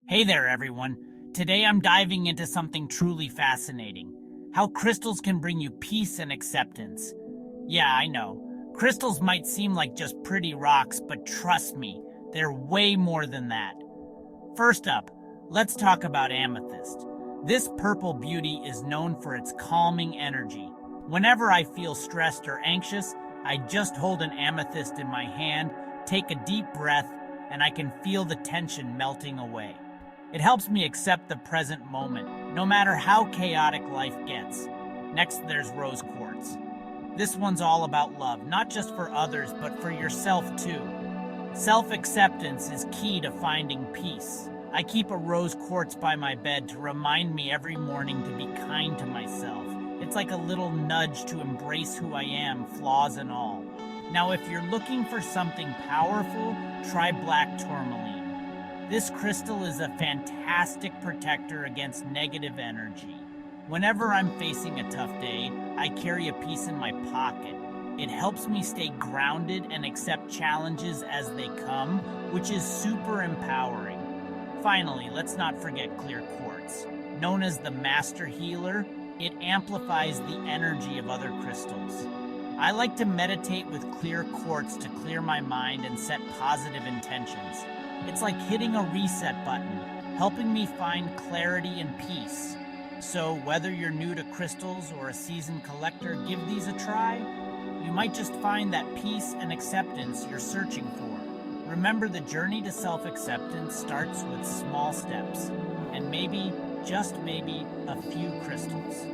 Hey there, everyone. Today I'm diving into something truly fascinating. How crystals can bring you peace and acceptance. Yeah, I know. Crystals might seem like just pretty rocks, but trust me, they're way more than that. First up, let's talk about amethyst. This purple beauty is known for its calming energy. Whenever I feel stressed or anxious, I just hold an amethyst in my hand, take a deep breath, and I can feel the tension melting away. It helps me accept the present moment, no matter how chaotic life gets. Next, there's rose quartz. This one's all about love, not just for others, but for yourself too. Self-acceptance is key to finding peace. I keep a rose quartz by my bed to remind me every morning to be kind to myself. It's like a little nudge to embrace who I am, flaws and all. Now, if you're looking for something powerful, try black tourmaline. This crystal is a fantastic protector against negative energy. Whenever I'm facing a tough day, I carry a piece in my pocket. It helps me stay grounded and accept challenges as they come, which is super empowering. Finally, let's not forget clear quartz. Known as the master healer, it amplifies the energy of other crystals. I like to meditate with clear quartz to clear my mind and set positive intentions. It's like hitting a reset button, helping me find clarity and peace. So whether you're new to crystals or a seasoned collector, give these a try. You might just find that peace and acceptance you're searching for. Remember, the journey to self-acceptance starts with small steps, and maybe, just maybe, a few crystals.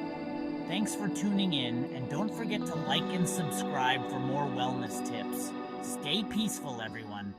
Thanks for tuning in, and don't forget to like and subscribe for more wellness tips. Stay peaceful, everyone.